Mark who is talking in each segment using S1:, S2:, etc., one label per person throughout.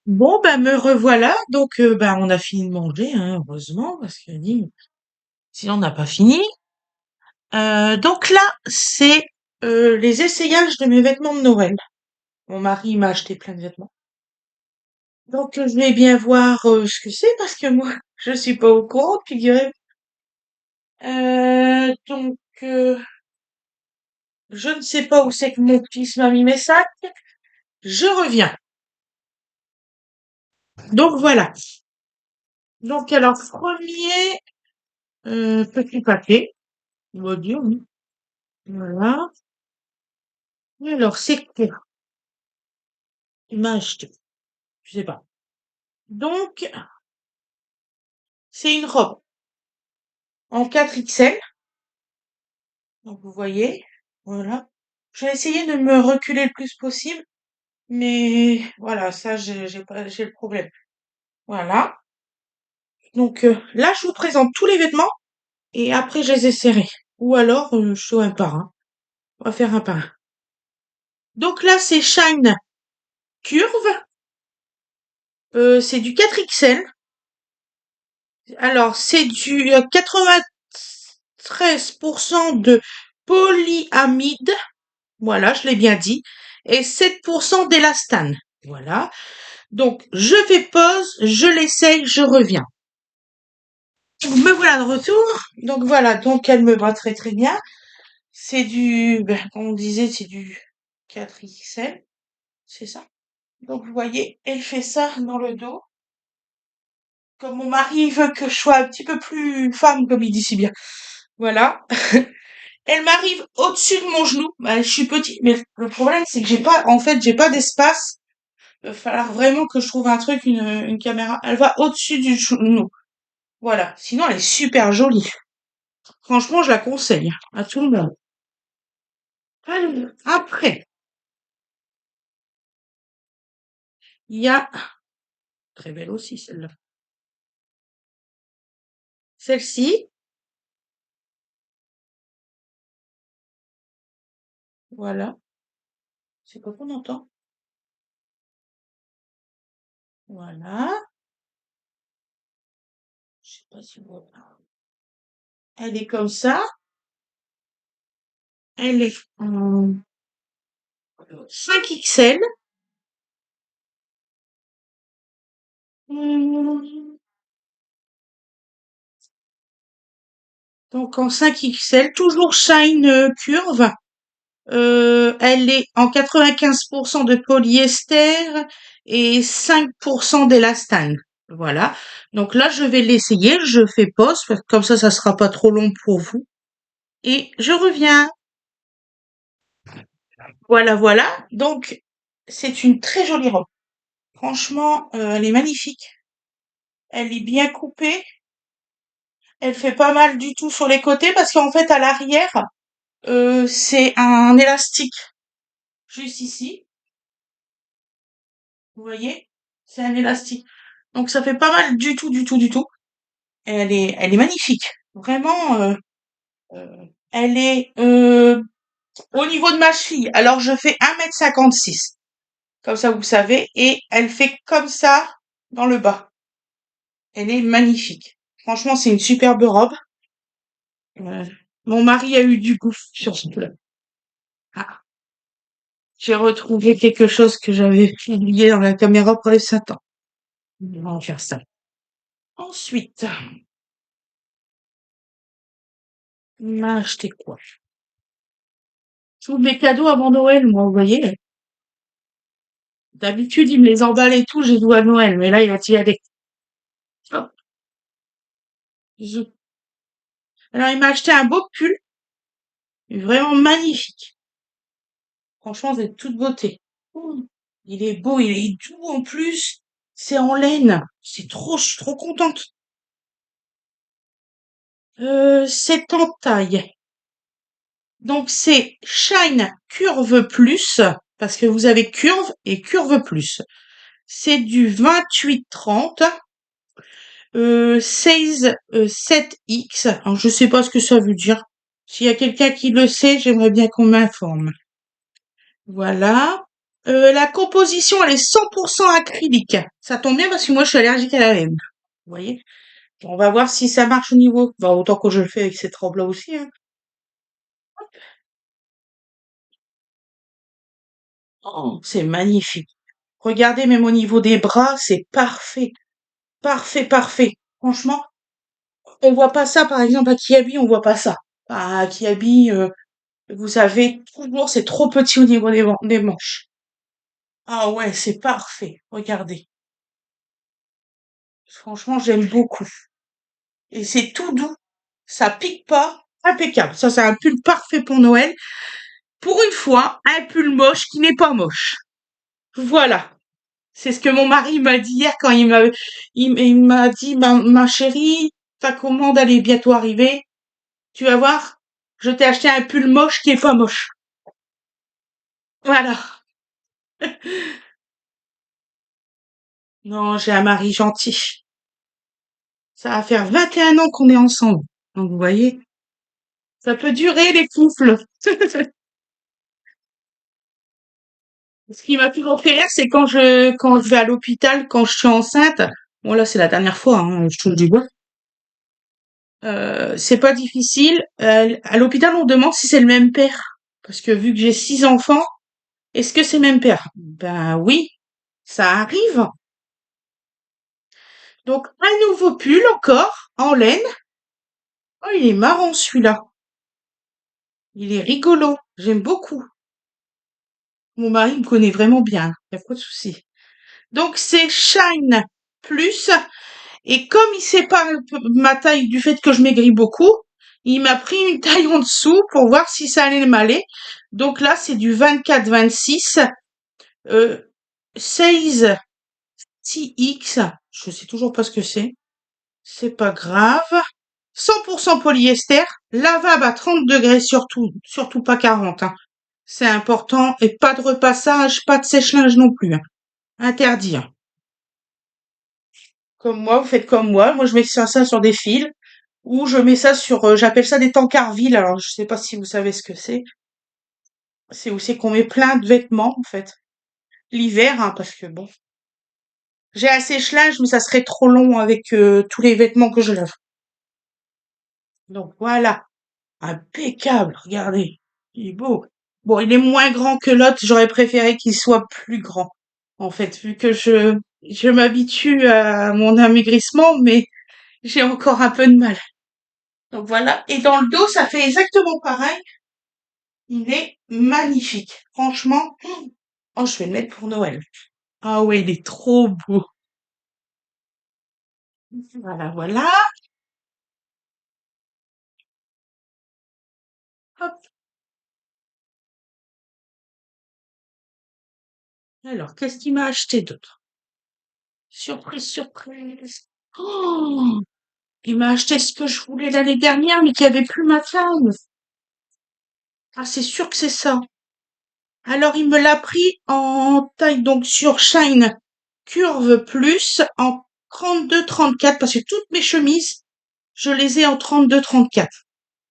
S1: Bon, bah, me revoilà. Donc, bah, on a fini de manger, hein, heureusement, parce que sinon on n'a pas fini. Donc là, c'est les essayages de mes vêtements de Noël. Mon mari m'a acheté plein de vêtements. Donc, je vais bien voir ce que c'est, parce que moi, je suis pas au courant, figurez. Donc, je ne sais pas où c'est que mon fils m'a mis mes sacs. Je reviens. Donc voilà. Donc alors, premier petit paquet, on va dire, oui. Voilà. Et alors, c'est quoi? Il m'a acheté. Je sais pas. Donc, c'est une robe en 4XL. Donc, vous voyez. Voilà. Je vais essayer de me reculer le plus possible. Mais voilà, ça, j'ai le problème. Voilà. Donc, là, je vous présente tous les vêtements. Et après, je les essaierai. Ou alors, je fais un par un. On va faire un par un. Donc là, c'est Shine Curve. C'est du 4XL. Alors, c'est du 93% de polyamide. Voilà, je l'ai bien dit. Et 7% d'élastane. Voilà. Donc, je fais pause, je l'essaye, je reviens. Me voilà de retour. Donc voilà, donc elle me va très très bien. C'est comme on disait, c'est du 4XL. C'est ça. Donc vous voyez, elle fait ça dans le dos. Comme mon mari veut que je sois un petit peu plus femme, comme il dit si bien. Voilà. Elle m'arrive au-dessus de mon genou. Bah, je suis petite, mais le problème, c'est que j'ai pas d'espace. Il va falloir vraiment que je trouve un truc, une caméra. Elle va au-dessus du genou. Voilà. Sinon, elle est super jolie. Franchement, je la conseille à tout le monde. Alors, après, il y a, très belle aussi, celle-là. Celle-ci, voilà. C'est quoi qu'on entend? Voilà. Je sais pas si vous voyez. Elle est comme ça. Elle est en 5XL. Donc en 5XL, toujours Shine Curve. Elle est en 95% de polyester et 5% d'élastane. Voilà. Donc là, je vais l'essayer. Je fais pause, parce que comme ça sera pas trop long pour vous. Et je reviens. Voilà, voilà. Donc, c'est une très jolie robe. Franchement, elle est magnifique. Elle est bien coupée. Elle fait pas mal du tout sur les côtés, parce qu'en fait, à l'arrière, c'est un élastique juste ici. Vous voyez? C'est un élastique. Donc ça fait pas mal du tout, du tout, du tout. Et elle est magnifique. Vraiment, elle est au niveau de ma cheville. Alors je fais 1,56 m. Comme ça, vous savez. Et elle fait comme ça dans le bas. Elle est magnifique. Franchement, c'est une superbe robe. Euh, Mon mari a eu du goût sur ce plat. Ah, j'ai retrouvé quelque chose que j'avais oublié dans la caméra pour les 7 ans. On va faire ça. Ensuite, il m'a acheté quoi? Tous mes cadeaux avant Noël, moi, vous voyez. D'habitude, il me les emballe et tout, je les dois à Noël, mais là, il va y aller. Hop, je- Alors, il m'a acheté un beau pull, vraiment magnifique. Franchement, c'est de toute beauté. Ouh, il est beau, il est doux en plus. C'est en laine. Je suis trop contente. C'est en taille. Donc, c'est Shine Curve Plus, parce que vous avez Curve et Curve Plus. C'est du 28-30. 16 7X. Alors, je sais pas ce que ça veut dire. S'il y a quelqu'un qui le sait, j'aimerais bien qu'on m'informe. Voilà. La composition, elle est 100% acrylique. Ça tombe bien parce que moi, je suis allergique à la laine. Vous voyez? On va voir si ça marche au niveau. Bah, autant que je le fais avec cette robe-là aussi, hein. Oh, c'est magnifique. Regardez, même au niveau des bras, c'est parfait. Parfait, parfait. Franchement, on voit pas ça, par exemple, à Kiabi, on voit pas ça. À Kiabi, vous savez, toujours, c'est trop petit au niveau des manches. Ah ouais, c'est parfait. Regardez. Franchement, j'aime beaucoup. Et c'est tout doux. Ça pique pas. Impeccable. Ça, c'est un pull parfait pour Noël. Pour une fois, un pull moche qui n'est pas moche. Voilà. C'est ce que mon mari m'a dit hier quand il m'a dit, ma chérie, ta commande, elle est bientôt arrivée. Tu vas voir. Je t'ai acheté un pull moche qui est pas moche. Voilà. Non, j'ai un mari gentil. Ça va faire 21 ans qu'on est ensemble. Donc, vous voyez, ça peut durer les couples. Ce qui m'a toujours fait rire, c'est quand je vais à l'hôpital, quand je suis enceinte. Bon, là, c'est la dernière fois, hein, je touche du bois. C'est pas difficile. À l'hôpital, on demande si c'est le même père. Parce que vu que j'ai 6 enfants, est-ce que c'est le même père? Ben oui, ça arrive. Donc, un nouveau pull encore, en laine. Oh, il est marrant celui-là. Il est rigolo. J'aime beaucoup. Mon mari me connaît vraiment bien. Il n'y a pas de souci. Donc, c'est Shine Plus. Et comme il sait pas ma taille du fait que je maigris beaucoup, il m'a pris une taille en dessous pour voir si ça allait m'aller. Donc là, c'est du 24-26, euh, 16 TX. Je sais toujours pas ce que c'est. C'est pas grave. 100% polyester, lavable à 30 degrés surtout, surtout pas 40, hein. C'est important. Et pas de repassage, pas de sèche-linge non plus, hein. Interdit, hein. Comme moi, vous faites comme moi. Moi, je mets ça sur des fils. Ou je mets ça sur, j'appelle ça des tankarvilles. Alors, je sais pas si vous savez ce que c'est. C'est où c'est qu'on met plein de vêtements, en fait. L'hiver, hein, parce que bon. J'ai un sèche-linge, mais ça serait trop long avec tous les vêtements que je lave. Donc voilà. Impeccable, regardez. Il est beau. Bon, il est moins grand que l'autre. J'aurais préféré qu'il soit plus grand. En fait, vu que je m'habitue à mon amaigrissement, mais j'ai encore un peu de mal. Donc voilà. Et dans le dos, ça fait exactement pareil. Il est magnifique. Franchement, oh, je vais le mettre pour Noël. Ah ouais, il est trop beau. Voilà, voilà. Hop. Alors, qu'est-ce qu'il m'a acheté d'autre? Surprise, surprise. Oh, il m'a acheté ce que je voulais l'année dernière, mais qui avait plus ma taille. Ah, c'est sûr que c'est ça. Alors, il me l'a pris en taille, donc sur Shine Curve Plus, en 32-34, parce que toutes mes chemises, je les ai en 32-34.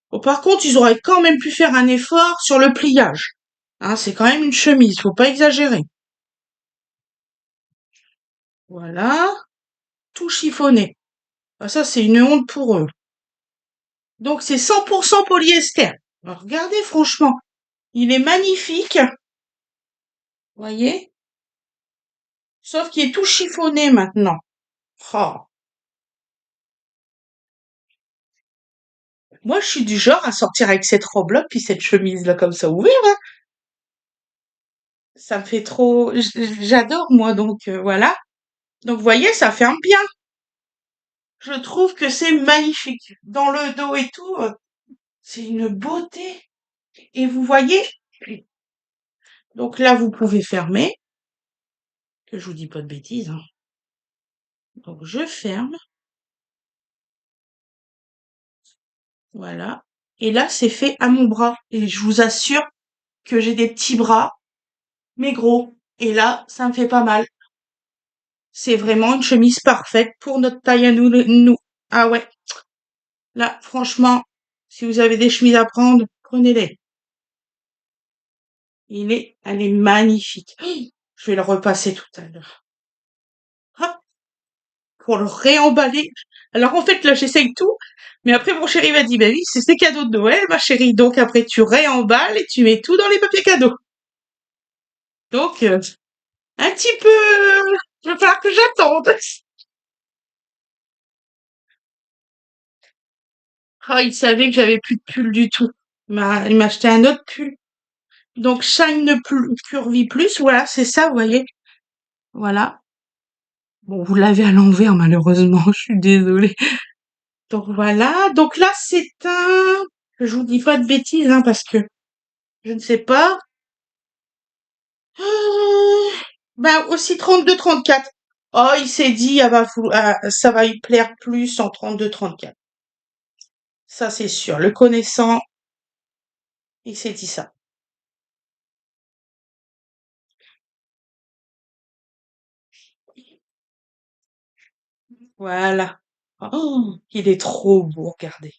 S1: Bon, par contre, ils auraient quand même pu faire un effort sur le pliage. Hein, c'est quand même une chemise, faut pas exagérer. Voilà, tout chiffonné. Ah, ça, c'est une honte pour eux. Donc, c'est 100% polyester. Alors, regardez, franchement, il est magnifique. Voyez? Sauf qu'il est tout chiffonné maintenant. Oh. Moi, je suis du genre à sortir avec cette robe-là, puis cette chemise-là comme ça ouverte, hein. Ça me fait trop... J'adore, moi, donc voilà. Donc, vous voyez, ça ferme bien. Je trouve que c'est magnifique. Dans le dos et tout, c'est une beauté. Et vous voyez, donc là, vous pouvez fermer, que je vous dis pas de bêtises, hein. Donc, je ferme. Voilà. Et là, c'est fait à mon bras. Et je vous assure que j'ai des petits bras, mais gros. Et là, ça me fait pas mal. C'est vraiment une chemise parfaite pour notre taille à nous. Ah ouais. Là, franchement, si vous avez des chemises à prendre, prenez-les. Elle est magnifique. Je vais le repasser tout à l'heure. Hop, pour le réemballer. Alors en fait, là, j'essaye tout. Mais après, mon chéri m'a dit, bah oui, c'est tes cadeaux de Noël, ma chérie. Donc après, tu réemballes et tu mets tout dans les papiers cadeaux. Donc, un petit peu, il va falloir que j'attende. Ah, il savait que j'avais plus de pull du tout. Il m'a acheté un autre pull. Donc, Shine Curvy Plus, voilà, c'est ça, vous voyez. Voilà. Bon, vous l'avez à l'envers, malheureusement, je suis désolée. Donc voilà. Donc là, je vous dis pas de bêtises, hein, parce que je ne sais pas. Ah, ben, aussi 32-34. Oh, il s'est dit, ça va lui plaire plus en 32-34. Ça, c'est sûr. Le connaissant, il s'est dit ça. Voilà. Oh, il est trop beau, regardez.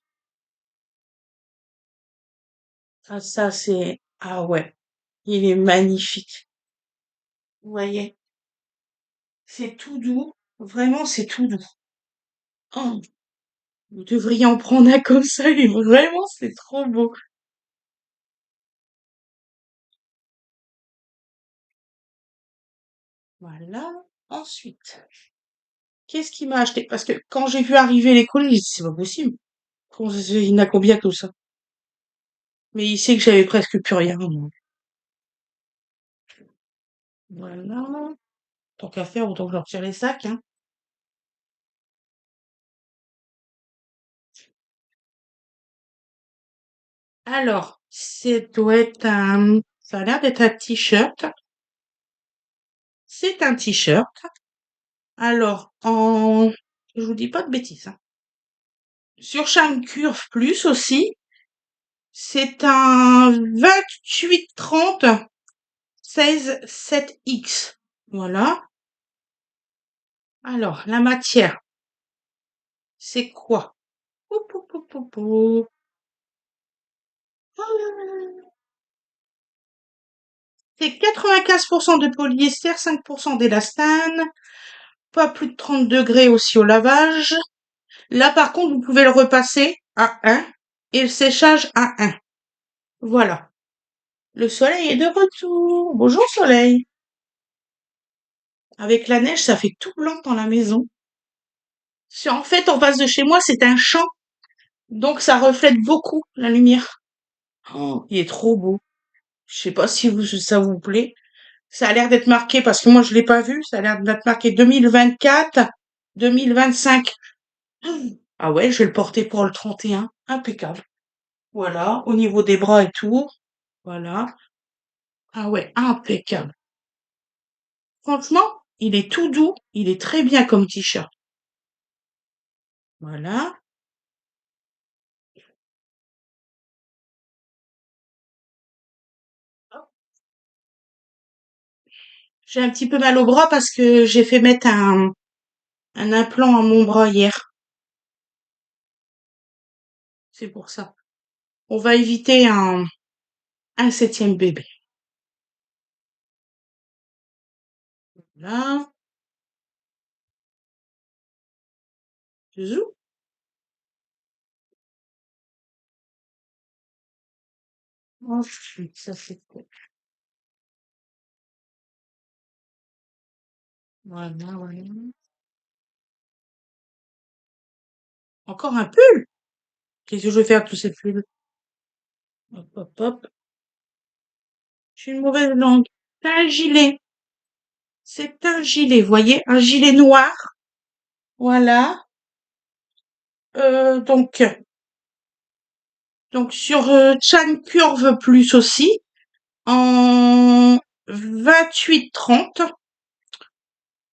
S1: Ah ouais, il est magnifique. Vous voyez, c'est tout doux. Vraiment, c'est tout doux. Oh, vous devriez en prendre un comme ça. Vraiment, c'est trop beau. Voilà. Ensuite, qu'est-ce qu'il m'a acheté? Parce que quand j'ai vu arriver les colis, j'ai dit, c'est pas possible. Il n'a combien tout ça? Mais il sait que j'avais presque plus rien, moi. Voilà. Tant qu'à faire, autant que je retire les sacs, hein. Alors, ça a l'air d'être un t-shirt. C'est un t-shirt. Alors, je vous dis pas de bêtises, hein. Sur Charme Curve Plus aussi, c'est un 28-30 16-7X. Voilà. Alors, la matière, c'est quoi? Pou, pou, pou, pou, pou. C'est 95% de polyester, 5% d'élastane, pas plus de 30 degrés aussi au lavage. Là, par contre, vous pouvez le repasser à 1 et le séchage à 1. Voilà. Le soleil est de retour. Bonjour soleil. Avec la neige, ça fait tout blanc dans la maison. En fait, en face de chez moi, c'est un champ, donc ça reflète beaucoup la lumière. Oh, il est trop beau. Je sais pas si ça vous plaît. Ça a l'air d'être marqué, parce que moi je l'ai pas vu, ça a l'air d'être marqué 2024, 2025. Ah ouais, je vais le porter pour le 31. Impeccable. Voilà, au niveau des bras et tout. Voilà. Ah ouais, impeccable. Franchement, il est tout doux, il est très bien comme t-shirt. Voilà. J'ai un petit peu mal au bras parce que j'ai fait mettre un implant à mon bras hier. C'est pour ça. On va éviter un septième bébé. Là. Zou. Ensuite, ça c'est quoi? Voilà, voilà. Encore un pull? Qu'est-ce que je vais faire de tous ces pulls? Hop, hop, hop. J'ai une mauvaise langue. C'est un gilet. C'est un gilet, vous voyez? Un gilet noir. Voilà. Donc sur Chan Curve Plus aussi, en 28-30.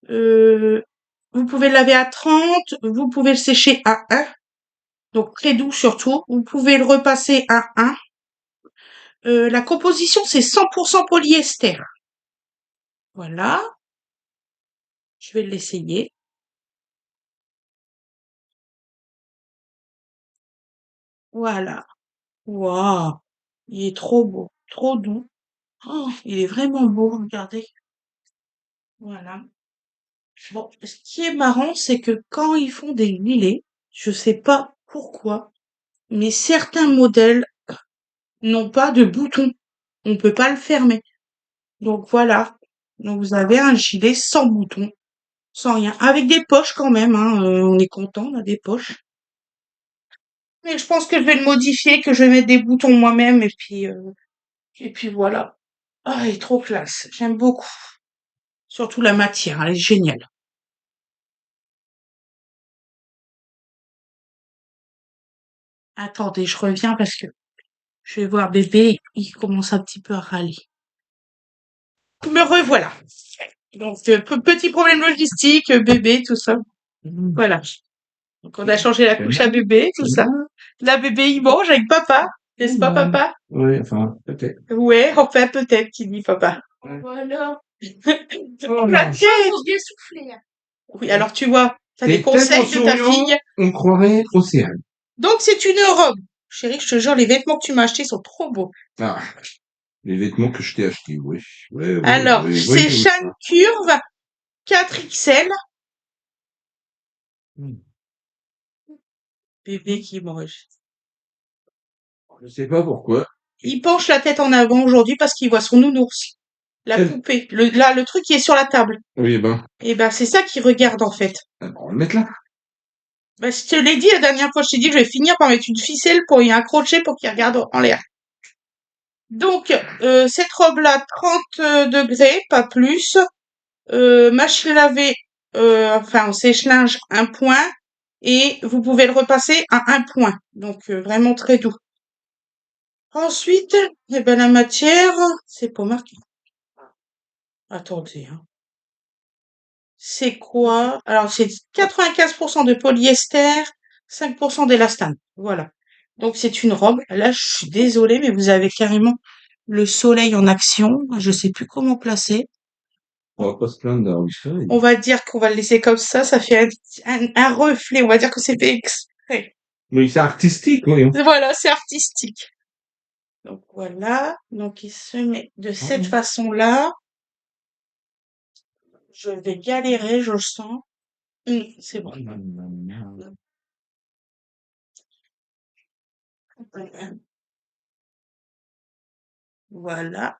S1: Euh, vous pouvez le laver à 30, vous pouvez le sécher à 1, donc très doux surtout. Vous pouvez le repasser à 1. La composition, c'est 100% polyester. Voilà, je vais l'essayer. Voilà. Waouh, il est trop beau, trop doux. Oh, il est vraiment beau, regardez. Voilà. Bon, ce qui est marrant, c'est que quand ils font des gilets, je sais pas pourquoi, mais certains modèles n'ont pas de bouton. On peut pas le fermer. Donc voilà. Donc vous avez un gilet sans bouton, sans rien, avec des poches quand même, hein. On est content, on a des poches. Mais je pense que je vais le modifier, que je vais mettre des boutons moi-même et puis voilà. Ah, il est trop classe. J'aime beaucoup. Surtout la matière, elle est géniale. Attendez, je reviens parce que je vais voir bébé, il commence un petit peu à râler. Me revoilà. Donc, petit problème logistique, bébé, tout ça. Voilà. Donc, on a changé la couche à bébé, tout ça. Là, bébé, il mange avec papa. N'est-ce pas, papa?
S2: Oui, enfin, peut-être.
S1: Ouais, enfin, peut-être qu'il dit papa.
S2: Ouais.
S1: Voilà.
S2: Oh
S1: La
S2: non.
S1: tête! Bien soufflé. Oui, alors tu vois, t'as des
S2: T'es tellement
S1: conseils de ta
S2: souriant,
S1: fille.
S2: on croirait Océane.
S1: Donc, c'est une robe. Chérie, je te jure, les vêtements que tu m'as achetés sont trop beaux.
S2: Ah, les vêtements que je t'ai achetés, oui. Oui, oui,
S1: Alors,
S2: oui, oui,
S1: c'est
S2: oui.
S1: chaîne curve 4XL.
S2: Hmm.
S1: Bébé qui mange.
S2: Je sais pas pourquoi.
S1: Il penche la tête en avant aujourd'hui parce qu'il voit son nounours. La
S2: Elle-
S1: poupée. Là, le truc qui est sur la table.
S2: Oui, ben,
S1: Et ben, c'est ça qu'il regarde, en fait.
S2: on va le mettre là.
S1: Ben, je te l'ai dit la dernière fois, je t'ai dit que je vais finir par mettre une ficelle pour y accrocher pour qu'il regarde en l'air. Donc, cette robe-là, 30 degrés, pas plus. Machine lavée, enfin, sèche-linge, 1 point. Et vous pouvez le repasser à 1 point. Donc, vraiment très doux. Ensuite, eh ben, la matière, c'est pas marqué. Attendez, hein. C'est quoi? Alors, c'est 95% de polyester, 5% d'élastane. Voilà. Donc, c'est une robe. Là, je suis désolée, mais vous avez carrément le soleil en action. Je sais plus comment placer.
S2: On va pas se plaindre d'avoir du soleil.
S1: On va dire qu'on va le laisser comme ça fait un reflet. On va dire que c'est fait exprès.
S2: Mais c'est artistique, oui.
S1: Voilà, c'est artistique. Donc, voilà. Donc, il se met de cette façon-là. Je vais galérer, je le sens. C'est bon. Voilà.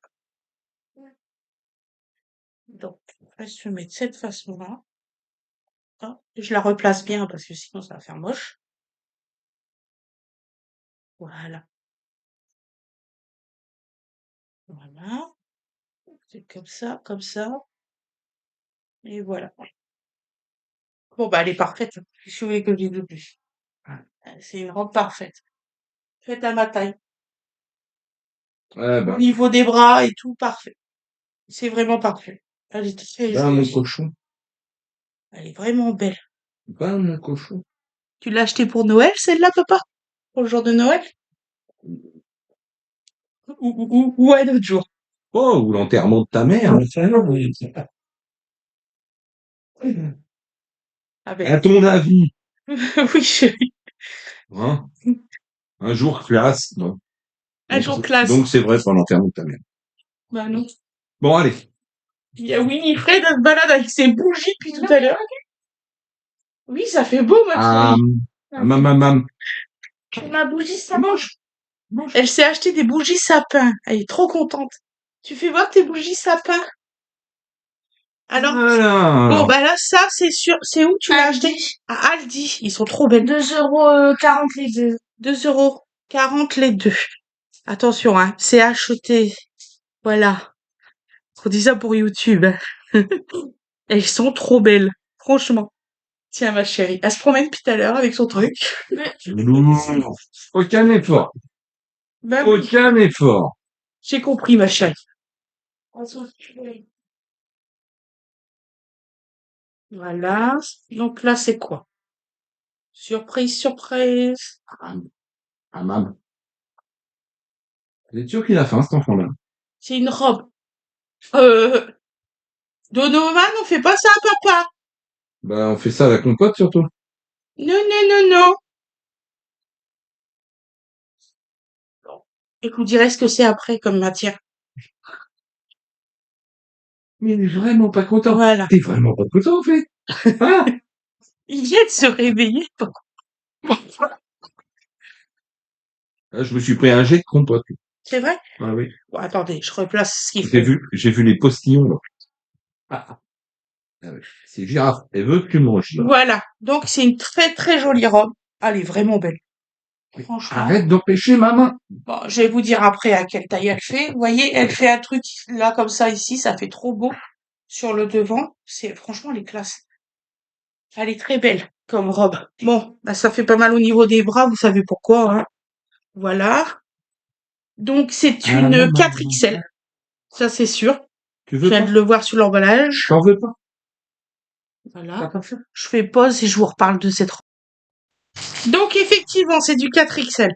S1: Donc, elle se met de cette façon-là. Hop, je la replace bien parce que sinon ça va faire moche. Voilà. Voilà. C'est comme ça. Et voilà. Bon, bah, elle est parfaite. Qu'est-ce que vous voulez que je dise de plus? C'est une robe parfaite. Faite à ma taille.
S2: Ouais,
S1: Au
S2: bah,
S1: niveau des bras et tout, parfait. C'est vraiment parfait. Elle est très
S2: bah, mon
S1: jolie.
S2: cochon.
S1: Elle est vraiment belle.
S2: Bah, mon cochon.
S1: Tu l'as achetée pour Noël, celle-là, papa? Pour le jour de Noël? Ou un autre jour?
S2: Oh, ou l'enterrement de ta mère.
S1: Ah
S2: À
S1: ben,
S2: ton avis,
S1: oui, chérie.
S2: hein? Un jour classe, non?
S1: Un jour classe.
S2: Donc c'est vrai pour l'enterrement de ta mère.
S1: Bah non.
S2: Bon, allez.
S1: Il y a Winifred, elle se balade avec ses bougies depuis tout à l'heure. Oui, ça fait beau, ma
S2: Ah,
S1: chérie.
S2: mam.
S1: Ma bougie sapin. Elle s'est acheté des bougies sapin. Elle est trop contente. Tu fais voir tes bougies sapin. Alors, bon,
S2: Voilà.
S1: bah là, ça, c'est sûr. C'est où tu l'as acheté? À Aldi. Ils sont trop belles.
S3: 2,40 € les deux.
S1: 2,40 € les deux. Attention, hein. C'est acheté. Voilà. On dit ça pour YouTube. Elles sont trop belles. Franchement. Tiens, ma chérie. Elle se promène depuis tout à l'heure avec son truc.
S2: Non. Aucun effort.
S1: Bah oui.
S2: Aucun effort.
S1: J'ai compris, ma chérie. Voilà. Donc là, c'est quoi? Surprise, surprise.
S2: Ah, mam. Vous êtes sûr qu'il a faim, cet enfant-là?
S1: C'est une robe. Euh, Donovan, on fait pas ça à papa.
S2: Bah, on fait ça à la compote, surtout.
S1: Non, non, non, non. Bon. Et vous direz ce que c'est après comme matière.
S2: Mais il est vraiment pas content.
S1: Voilà.
S2: T'es vraiment pas content, en fait. Hein?
S1: Il vient de se réveiller.
S2: Là, je me suis pris un jet de compote.
S1: C'est vrai?
S2: Ah oui.
S1: Bon, attendez, je replace ce qu'il
S2: J'ai
S1: faut.
S2: j'ai vu les postillons, là. Ah oui. C'est girafe. Elle veut que tu manges, là.
S1: Voilà. Donc, c'est une très, très jolie robe. Elle est vraiment belle. Franchement.
S2: Arrête d'empêcher ma main.
S1: Bon, je vais vous dire après à quelle taille elle fait. Vous voyez, elle fait un truc là comme ça ici, ça fait trop beau sur le devant. Franchement, elle est classe. Elle est très belle comme robe. Bon, bah, ça fait pas mal au niveau des bras, vous savez pourquoi, hein. Voilà. Donc c'est une 4XL. Ça c'est sûr.
S2: Tu
S1: Je
S2: veux
S1: viens
S2: pas?
S1: de le voir sur l'emballage.
S2: T'en veux pas?
S1: Voilà. Je fais pause et je vous reparle de cette robe. Donc effectivement, c'est du 4XL.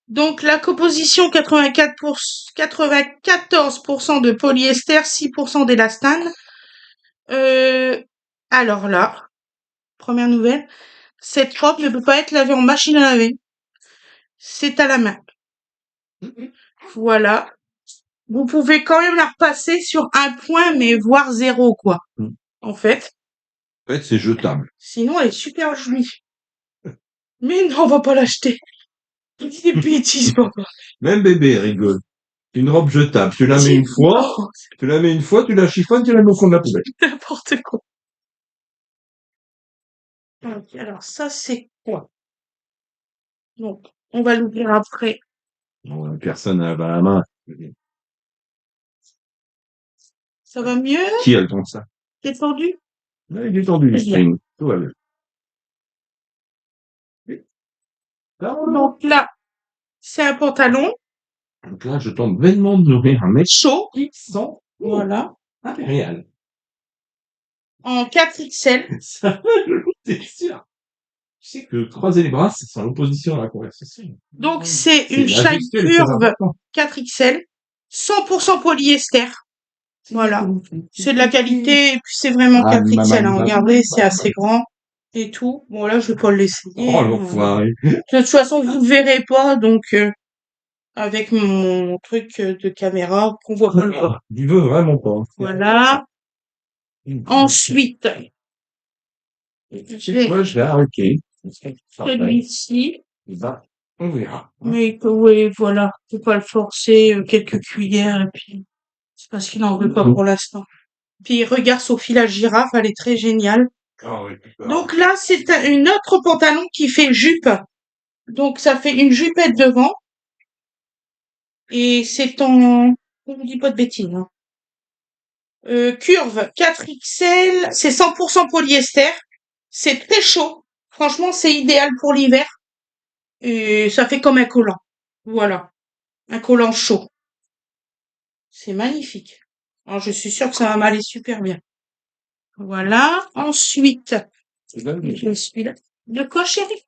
S1: Donc la composition 94% de polyester, 6% d'élastane. Alors là, première nouvelle, cette robe ne peut pas être lavée en machine à laver. C'est à la main. Voilà. Vous pouvez quand même la repasser sur un point, mais voire 0, quoi. En fait.
S2: En fait, c'est jetable.
S1: Sinon, elle est super jolie. Mais non, on va pas l'acheter. Il dit des bêtises, papa.
S2: Même bébé rigole. Une robe jetable. Tu la mets une fois,
S1: Non,
S2: tu la chiffonnes, tu la mets au fond de la poubelle.
S1: c'est n'importe quoi. Ok, alors ça, c'est quoi? Donc, on va l'ouvrir après.
S2: Bon, personne n'a la main.
S1: Ça va mieux?
S2: Qui a le temps de ça?
S1: T'es tendu?
S2: Ouais, il est tendu, le
S1: Bien.
S2: string. Tout va bien.
S1: Donc là, c'est un pantalon
S2: Donc là, je tente vainement de nourrir un mec
S1: chaud.
S2: qui sent
S1: Voilà.
S2: impérial.
S1: En 4XL.
S2: Ça, t'es sûr? Tu sais que croiser les bras, c'est l'opposition à la conversation.
S1: Donc, c'est une
S2: la
S1: chaîne
S2: gestuelle est très
S1: curve
S2: importante.
S1: 4XL. 100% polyester. Voilà. C'est de la qualité, et puis c'est vraiment 4XL, hein. Regardez, c'est assez grand et tout. Bon, là, je vais pas l'essayer.
S2: Oh, l'enfoiré.
S1: De toute façon, vous ne verrez pas, donc, avec mon truc de caméra, qu'on voit pas le bas.
S2: Il veut vraiment pas.
S1: Voilà. Ensuite, j'ai
S2: Moi, je vais arrêter.
S1: celui-ci.
S2: Bah, on verra.
S1: Mais que, oui, voilà. Faut pas le forcer, quelques cuillères, et puis, c'est parce qu'il en veut pas pour l'instant. Puis, regarde Sophie la girafe, elle est très géniale.
S2: Ah oui,
S1: Donc là, c'est une autre pantalon qui fait jupe. Donc ça fait une jupette devant. Et c'est en... Je ne dis pas de bêtises, hein. Curve 4XL, c'est 100% polyester. C'est très chaud. Franchement, c'est idéal pour l'hiver. Et ça fait comme un collant. Voilà. Un collant chaud. C'est magnifique. Alors, je suis sûre que ça va m'aller super bien. Voilà. Ensuite, je suis là. De quoi, chérie?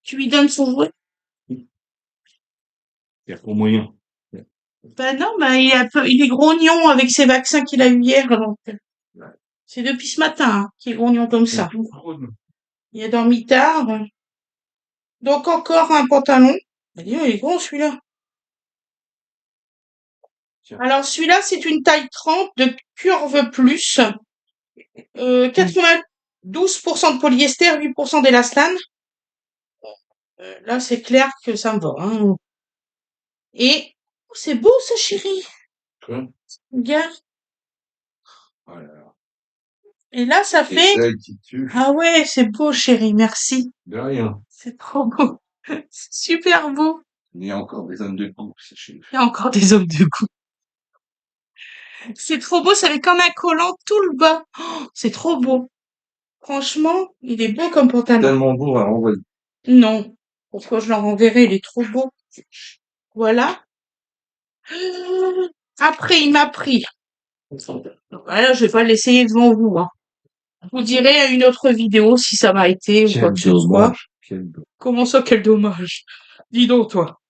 S1: Tu lui donnes son jouet?
S2: Il y a trop moyen.
S1: Ben non, ben il est grognon avec ses vaccins qu'il a eu hier, donc c'est depuis ce matin, hein, qu'il est grognon comme ça. Il a dormi tard. Donc encore un pantalon. Ben dis donc, il est gros celui-là. Alors celui-là, c'est une taille 30 de curve plus. 92% de polyester, 8% d'élastane. Là, c'est clair que ça me va, hein. Et oh, c'est beau ça, chérie.
S2: Quoi?
S1: Regarde.
S2: Voilà.
S1: Et là, ça fait...
S2: C'est qui tue.
S1: Ah ouais, c'est beau, chérie, merci.
S2: De rien.
S1: C'est trop beau. C'est super beau.
S2: Il y a encore des hommes de goût, sachez-le.
S1: Il y a encore des hommes de goût. C'est trop beau, ça fait comme un collant tout le bas. Oh, c'est trop beau. Franchement, il est beau comme pantalon.
S2: Tellement beau à renvoyer.
S1: Non. Pourquoi je l'en renverrai? Il est trop beau. Voilà. Après, il m'a pris. Voilà, je vais pas l'essayer devant vous, hein. Je vous dirai à une autre vidéo si ça m'a été ou quoi que ce soit.
S2: Quel dommage.
S1: Comment ça, quel dommage. Dis donc, toi.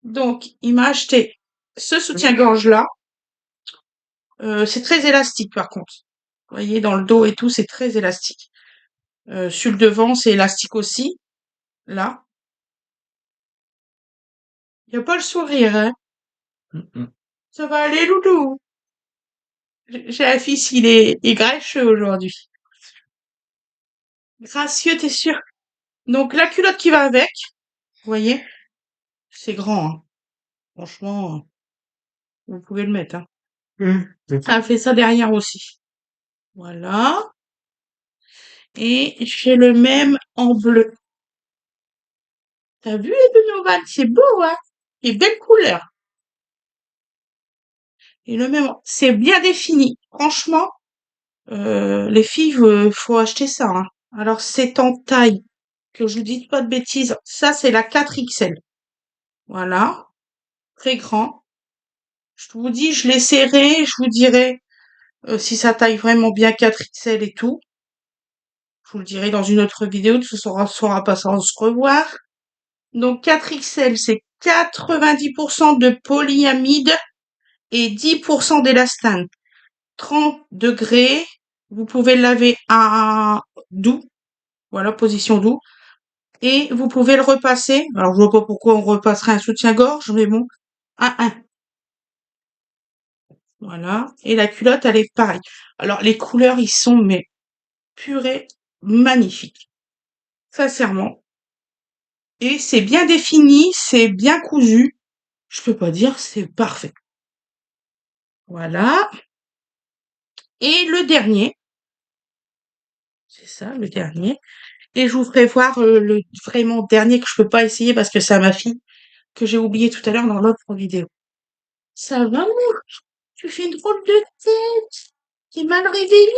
S1: Donc, il m'a acheté ce soutien-gorge là. C'est très élastique par contre. Vous voyez, dans le dos et tout, c'est très élastique. Sur le devant, c'est élastique aussi. Là. Il n'y a pas le sourire, hein. Ça va aller, loulou. J'ai un fils, il est grincheux aujourd'hui. Gracieux, t'es sûr? Donc la culotte qui va avec, vous voyez, c'est grand, hein. Franchement, vous pouvez le mettre, hein. Ça fait ça derrière aussi. Voilà. Et j'ai le même en bleu. T'as vu les deux Novan? C'est beau, hein? Et belle couleur. Et le même, c'est bien défini. Franchement, les filles, faut acheter ça, hein. Alors c'est en taille, que je vous dise pas de bêtises. Ça, c'est la 4XL. Voilà. Très grand. Je vous dis, je l'essaierai, je vous dirai si ça taille vraiment bien 4XL et tout. Je vous le dirai dans une autre vidéo, ce sera pas sans se revoir. Donc 4XL, c'est 90% de polyamide et 10% d'élastane. 30 degrés. Vous pouvez le laver à doux. Voilà, position doux. Et vous pouvez le repasser. Alors, je vois pas pourquoi on repasserait un soutien-gorge, mais bon, à 1. Voilà. Et la culotte, elle est pareille. Alors, les couleurs, ils sont, mais, purée, magnifiques. Sincèrement. Et c'est bien défini, c'est bien cousu. Je peux pas dire, c'est parfait. Voilà. Et le dernier. C'est ça, le dernier. Et je vous ferai voir le vraiment dernier que je peux pas essayer parce que c'est à ma fille, que j'ai oublié tout à l'heure dans l'autre vidéo. Ça va, Mour? Tu fais une drôle de tête. T'es mal réveillée?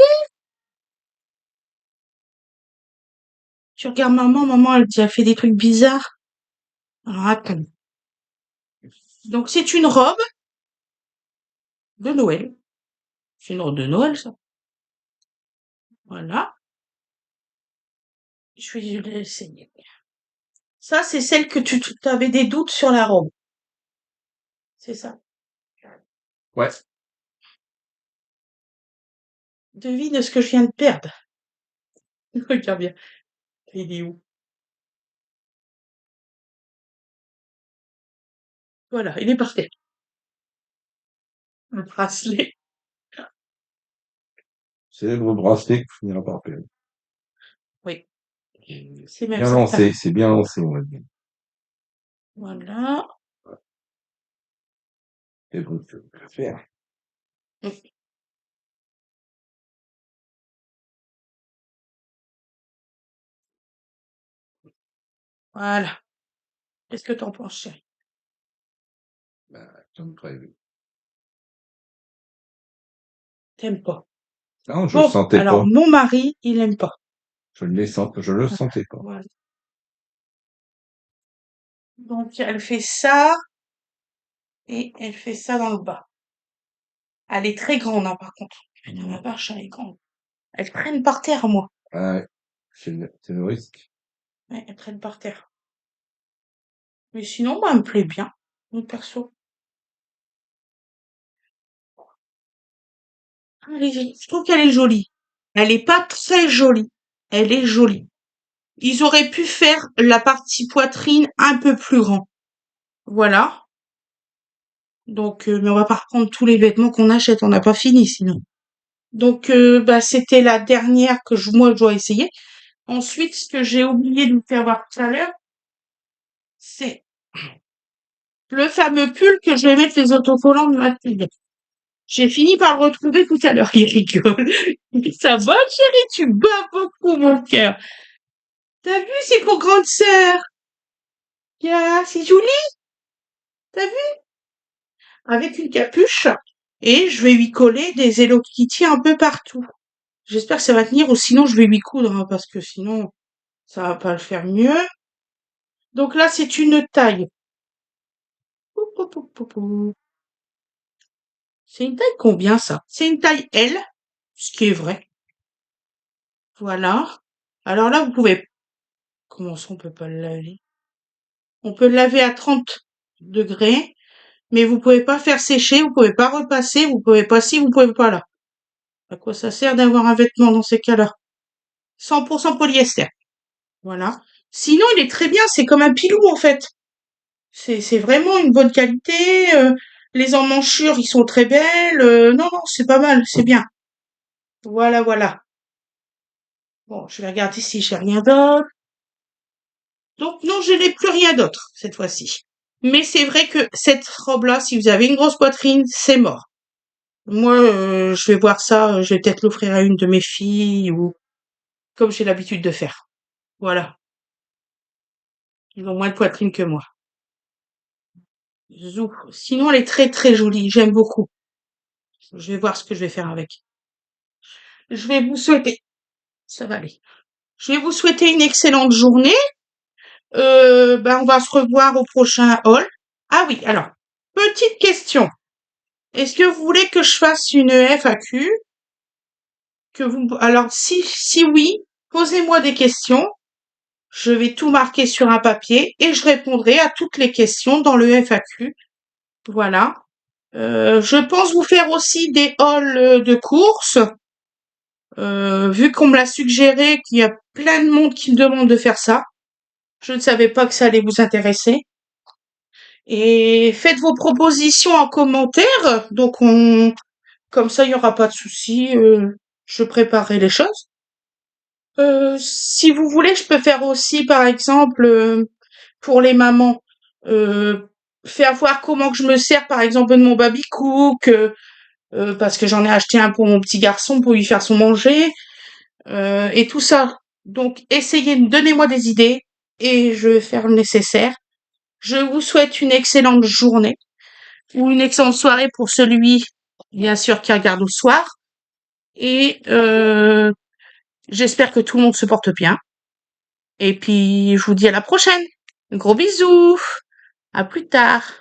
S1: Tu regardes maman, elle a fait des trucs bizarres. Alors attends. Donc c'est une robe de Noël. C'est une robe de Noël, ça. Voilà. Je vais l'essayer. Ça, c'est celle que tu avais des doutes sur la robe. C'est ça.
S2: Ouais.
S1: Devine ce que je viens de perdre. Regarde bien. Il est où? Voilà, il est par terre. Le bracelet.
S2: Célèbre bracelet qui finira par perdre.
S1: Oui. C'est même
S2: Bien
S1: certain.
S2: lancé, c'est bien lancé, on va dire.
S1: Voilà.
S2: C'est bon, tu peux le faire.
S1: Voilà. Qu'est-ce que t'en penses, chérie?
S2: Comme prévu.
S1: T'aimes pas?
S2: Non, je le
S1: Bon,
S2: sentais
S1: alors
S2: pas.
S1: mon mari, il aime pas.
S2: Je le sentais pas.
S1: Voilà. Donc elle fait ça et elle fait ça dans le bas. Elle est très grande, hein, par contre. Putain, la vache, elle est grande. Elle traîne par terre, moi.
S2: Ouais, c'est le risque.
S1: Ouais, elle traîne par terre. Mais sinon, moi, elle me plaît bien, mon perso. Je trouve qu'elle est jolie. Elle est pas très jolie. Elle est jolie. Ils auraient pu faire la partie poitrine un peu plus grand. Voilà. Donc, mais on va pas reprendre tous les vêtements qu'on achète. On n'a pas fini, sinon. Donc, bah, c'était la dernière que moi, je dois essayer. Ensuite, ce que j'ai oublié de vous faire voir tout à l'heure, c'est le fameux pull que je vais mettre les autocollants de ma fille. J'ai fini par le retrouver tout à l'heure. Il rigole. Ça va, chérie? Tu bats beaucoup, mon cœur. T'as vu, c'est pour grande sœur. C'est joli. T'as vu? Avec une capuche. Et je vais lui coller des Hello Kitty un peu partout. J'espère que ça va tenir, ou sinon je vais lui coudre, hein, parce que sinon, ça va pas le faire mieux. Donc là, c'est une taille. Pou, pou, pou, pou, pou. C'est une taille combien, ça? C'est une taille L, ce qui est vrai. Voilà. Alors là, vous pouvez... Comment ça, on peut pas le laver? On peut le laver à 30 degrés, mais vous pouvez pas faire sécher, vous pouvez pas repasser, vous pouvez pas ci, vous pouvez pas là. À quoi ça sert d'avoir un vêtement dans ces cas-là? 100% polyester. Voilà. Sinon, il est très bien, c'est comme un pilou, en fait. C'est vraiment une bonne qualité. Les emmanchures, ils sont très belles. Non, non, c'est pas mal, c'est bien. Voilà, voilà. Bon, je vais regarder si j'ai rien d'autre. Donc non, je n'ai plus rien d'autre cette fois-ci. Mais c'est vrai que cette robe-là, si vous avez une grosse poitrine, c'est mort. Moi, je vais voir ça, je vais peut-être l'offrir à une de mes filles ou comme j'ai l'habitude de faire. Voilà. Ils ont moins de poitrine que moi. Zou. Sinon, elle est très très jolie. J'aime beaucoup. Je vais voir ce que je vais faire avec. Je vais vous souhaiter, ça va aller. Je vais vous souhaiter une excellente journée. On va se revoir au prochain haul. Ah oui, alors, petite question. Est-ce que vous voulez que je fasse une FAQ? Alors, si oui, posez-moi des questions. Je vais tout marquer sur un papier et je répondrai à toutes les questions dans le FAQ. Voilà. Je pense vous faire aussi des hauls de courses. Vu qu'on me l'a suggéré, qu'il y a plein de monde qui me demande de faire ça. Je ne savais pas que ça allait vous intéresser. Et faites vos propositions en commentaire. Donc comme ça, il n'y aura pas de souci. Je préparerai les choses. Si vous voulez, je peux faire aussi, par exemple, pour les mamans, faire voir comment que je me sers, par exemple, de mon baby cook, parce que j'en ai acheté un pour mon petit garçon pour lui faire son manger, et tout ça. Donc, essayez, donnez-moi des idées et je vais faire le nécessaire. Je vous souhaite une excellente journée ou une excellente soirée pour celui, bien sûr, qui regarde au soir. Et j'espère que tout le monde se porte bien. Et puis, je vous dis à la prochaine. Gros bisous. À plus tard.